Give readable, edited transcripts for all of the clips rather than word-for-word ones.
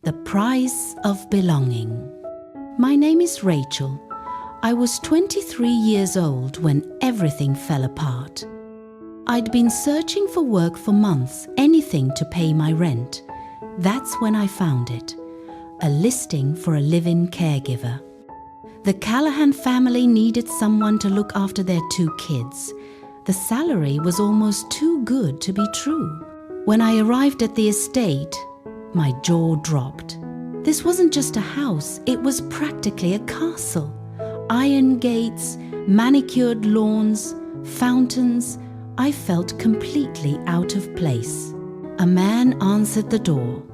The price of belonging. My name is Rachel. I was 23 years old when everything fell apart. I'd been searching for work for months, anything to pay my rent. That's when I found it, a listing for a live-in caregiver. The Callahan family needed someone to look after their 2 kids. The salary was almost too good to be true. When I arrived at the estate, my jaw dropped. This wasn't just a house, it was practically a castle. Iron gates, manicured lawns, fountains. I felt completely out of place. A man answered the door,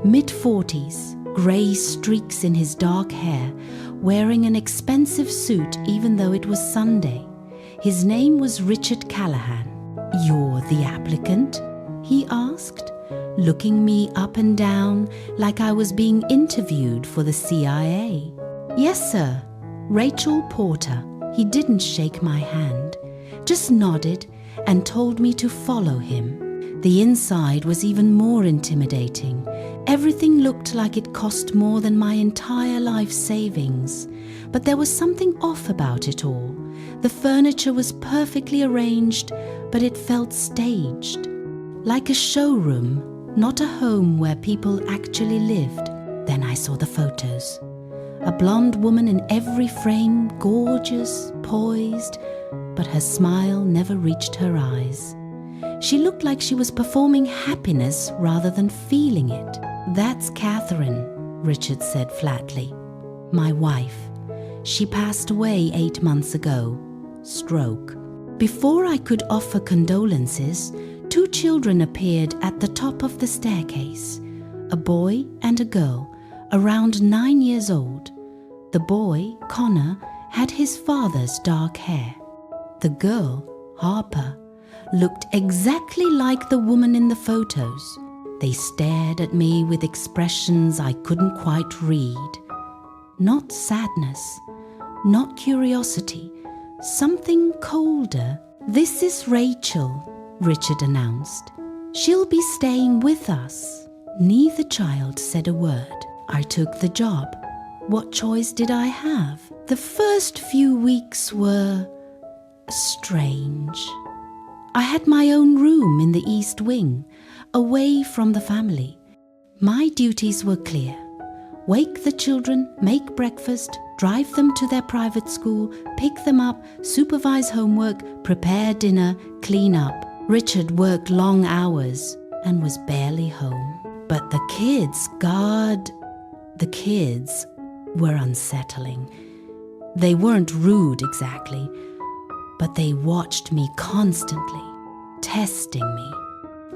mid-40s, grey streaks in his dark hair, wearing an expensive suit even though it was Sunday. His name was Richard Callahan. "You're the applicant?" he asked, looking me up and down like I was being interviewed for the CIA. "Yes, sir, Rachel Porter." He didn't shake my hand, just nodded and told me to follow him. The inside was even more intimidating. Everything looked like it cost more than my entire life savings. But there was something off about it all. The furniture was perfectly arranged, but it felt staged. Like a showroom, not a home where people actually lived. Then I saw the photos. A blonde woman in every frame, gorgeous, poised, but her smile never reached her eyes. She looked like she was performing happiness rather than feeling it. "That's Catherine," Richard said flatly. "My wife. She passed away 8 months ago. Stroke." Before I could offer condolences, 2 children appeared at the top of the staircase, a boy and a girl, around 9 years old. The boy, Connor, had his father's dark hair. The girl, Harper, looked exactly like the woman in the photos. They stared at me with expressions I couldn't quite read. Not sadness, not curiosity, something colder. "This is Rachel," Richard announced. "She'll be staying with us." Neither child said a word. I took the job. What choice did I have? The first few weeks were strange. I had my own room in the East Wing, away from the family. My duties were clear. Wake the children, make breakfast, drive them to their private school, pick them up, supervise homework, prepare dinner, clean up. Richard worked long hours and was barely home. But the kids were unsettling. They weren't rude exactly, but they watched me constantly, testing me.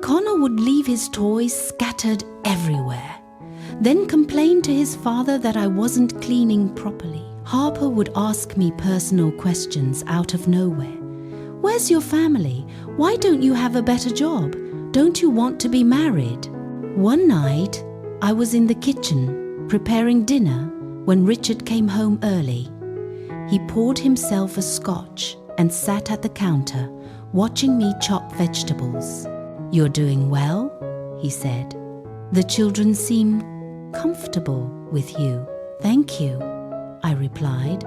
Connor would leave his toys scattered everywhere, then complain to his father that I wasn't cleaning properly. Harper would ask me personal questions out of nowhere. "Where's your family? Why don't you have a better job? Don't you want to be married?" One night, I was in the kitchen preparing dinner when Richard came home early. He poured himself a scotch and sat at the counter, watching me chop vegetables. "You're doing well," he said. "The children seem comfortable with you." "Thank you," I replied,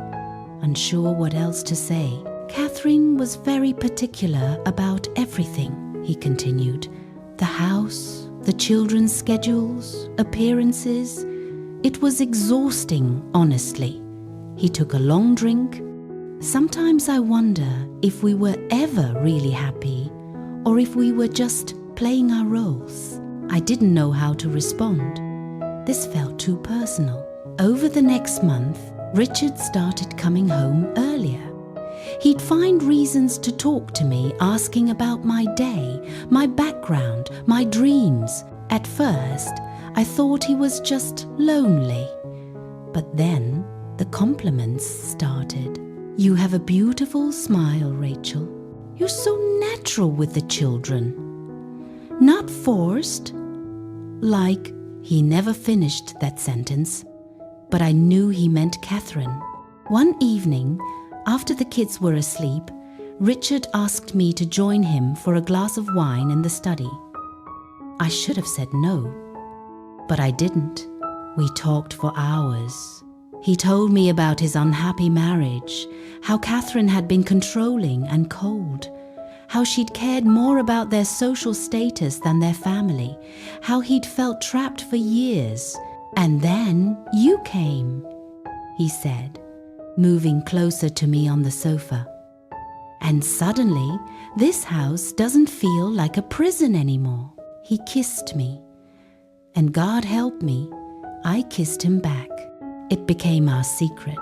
unsure what else to say. "Catherine was very particular about everything," he continued. "The house, the children's schedules, appearances. It was exhausting, honestly." He took a long drink. "Sometimes I wonder if we were ever really happy, or if we were just playing our roles." I didn't know how to respond. This felt too personal. Over the next month, Richard started coming home earlier. He'd find reasons to talk to me, asking about my day, my background, my dreams. At first, I thought he was just lonely. But then, the compliments started. "You have a beautiful smile, Rachel. You're so natural with the children. Not forced." Like, he never finished that sentence, but I knew he meant Catherine. One evening, after the kids were asleep, Richard asked me to join him for a glass of wine in the study. I should have said no, but I didn't. We talked for hours. He told me about his unhappy marriage, how Catherine had been controlling and cold, how she'd cared more about their social status than their family, how he'd felt trapped for years. And then you came, he said, moving closer to me on the sofa. And suddenly, this house doesn't feel like a prison anymore. He kissed me. And God help me, I kissed him back. It became our secret.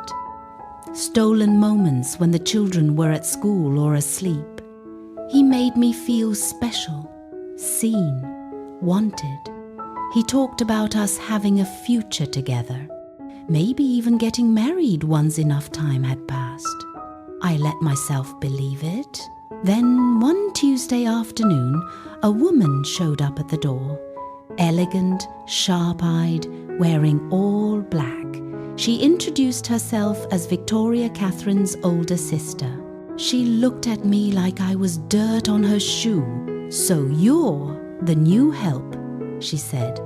Stolen moments when the children were at school or asleep. He made me feel special, seen, wanted. He talked about us having a future together, maybe even getting married once enough time had passed. I let myself believe it. Then one Tuesday afternoon, a woman showed up at the door, elegant, sharp-eyed, wearing all black. She introduced herself as Victoria Catherine's older sister. She looked at me like I was dirt on her shoe. "So you're the new help," she said,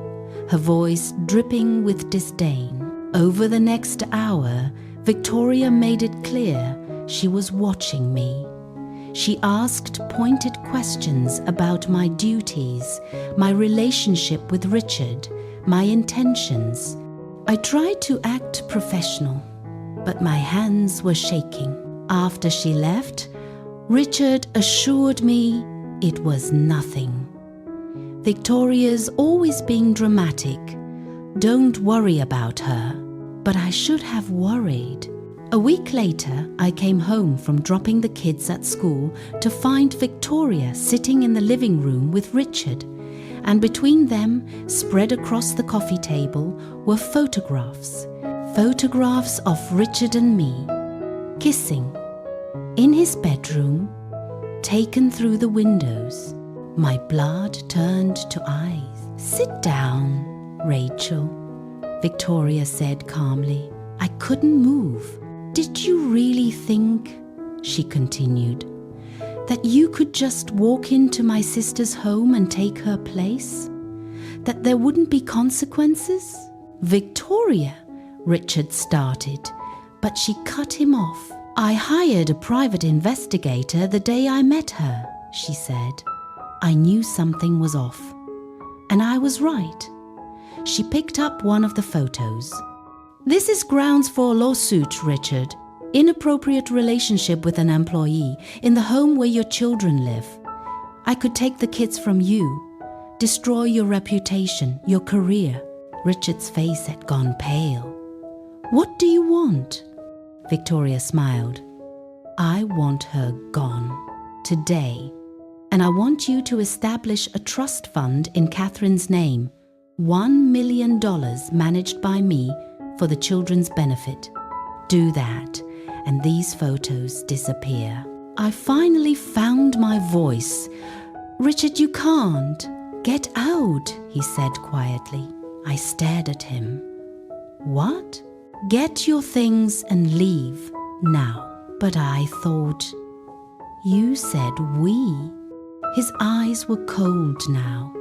her voice dripping with disdain. Over the next hour, Victoria made it clear she was watching me. She asked pointed questions about my duties, my relationship with Richard, my intentions. I tried to act professional, but my hands were shaking. After she left, Richard assured me it was nothing. Victoria's always being dramatic. Don't worry about her. But I should have worried. A week later, I came home from dropping the kids at school to find Victoria sitting in the living room with Richard, and between them, spread across the coffee table, were photographs. Photographs of Richard and me, kissing, in his bedroom, taken through the windows. My blood turned to ice. "Sit down, Rachel," Victoria said calmly. I couldn't move. "Did you really think," she continued, "that you could just walk into my sister's home and take her place? That there wouldn't be consequences?" "Victoria," Richard started, but she cut him off. "I hired a private investigator the day I met her," she said. I knew something was off. And I was right. She picked up one of the photos. "This is grounds for a lawsuit, Richard. Inappropriate relationship with an employee in the home where your children live. I could take the kids from you, destroy your reputation, your career." Richard's face had gone pale. "What do you want?" Victoria smiled. "I want her gone. Today. And I want you to establish a trust fund in Catherine's name, $1 million managed by me for the children's benefit. Do that, and these photos disappear." I finally found my voice. "Richard, you can't. Get out," he said quietly. I stared at him. "What?" "Get your things and leave, now." But I thought, "You said we." His eyes were cold now.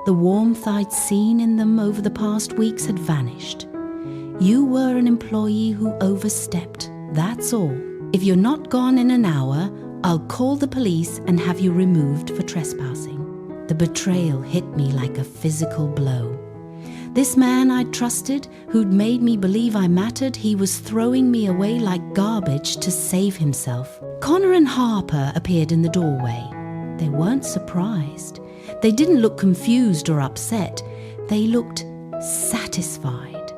The warmth I'd seen in them over the past weeks had vanished. "You were an employee who overstepped, that's all. If you're not gone in an hour, I'll call the police and have you removed for trespassing." The betrayal hit me like a physical blow. This man I'd trusted, who'd made me believe I mattered, he was throwing me away like garbage to save himself. Connor and Harper appeared in the doorway. They weren't surprised. They didn't look confused or upset. They looked satisfied.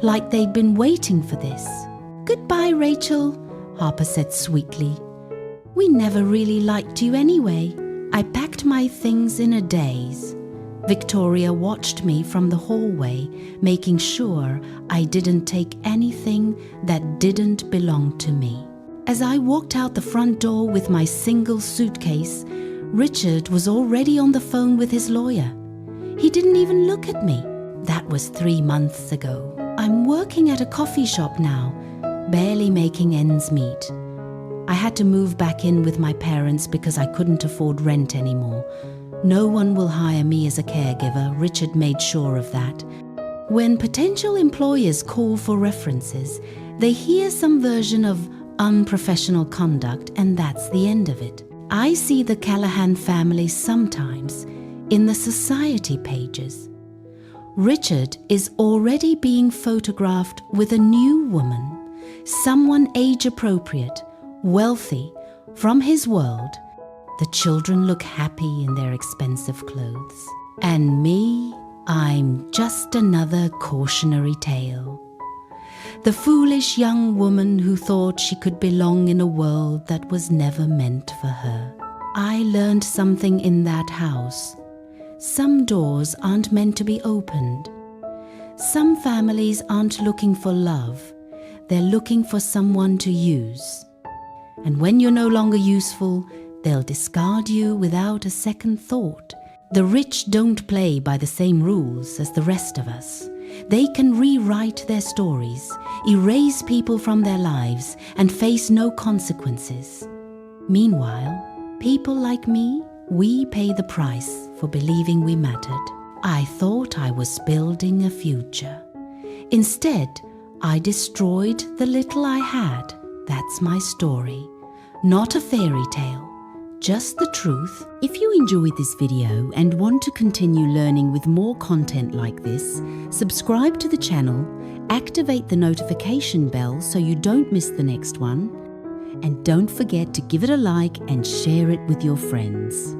Like they'd been waiting for this. "Goodbye, Rachel," Harper said sweetly. "We never really liked you anyway." I packed my things in a daze. Victoria watched me from the hallway, making sure I didn't take anything that didn't belong to me. As I walked out the front door with my single suitcase, Richard was already on the phone with his lawyer. He didn't even look at me. That was 3 months ago. I'm working at a coffee shop now, barely making ends meet. I had to move back in with my parents because I couldn't afford rent anymore. No one will hire me as a caregiver, Richard made sure of that. When potential employers call for references, they hear some version of unprofessional conduct, and that's the end of it. I see the Callahan family sometimes in the society pages. Richard is already being photographed with a new woman, someone age-appropriate, wealthy, from his world. The children look happy in their expensive clothes. And me, I'm just another cautionary tale. The foolish young woman who thought she could belong in a world that was never meant for her. I learned something in that house. Some doors aren't meant to be opened. Some families aren't looking for love. They're looking for someone to use. And when you're no longer useful, they'll discard you without a second thought. The rich don't play by the same rules as the rest of us. They can rewrite their stories, erase people from their lives, and face no consequences. Meanwhile, people like me, we pay the price for believing we mattered. I thought I was building a future. Instead, I destroyed the little I had. That's my story. Not a fairy tale, just the truth. If you enjoyed this video and want to continue learning with more content like this, subscribe to the channel, activate the notification bell so you don't miss the next one, and don't forget to give it a like and share it with your friends.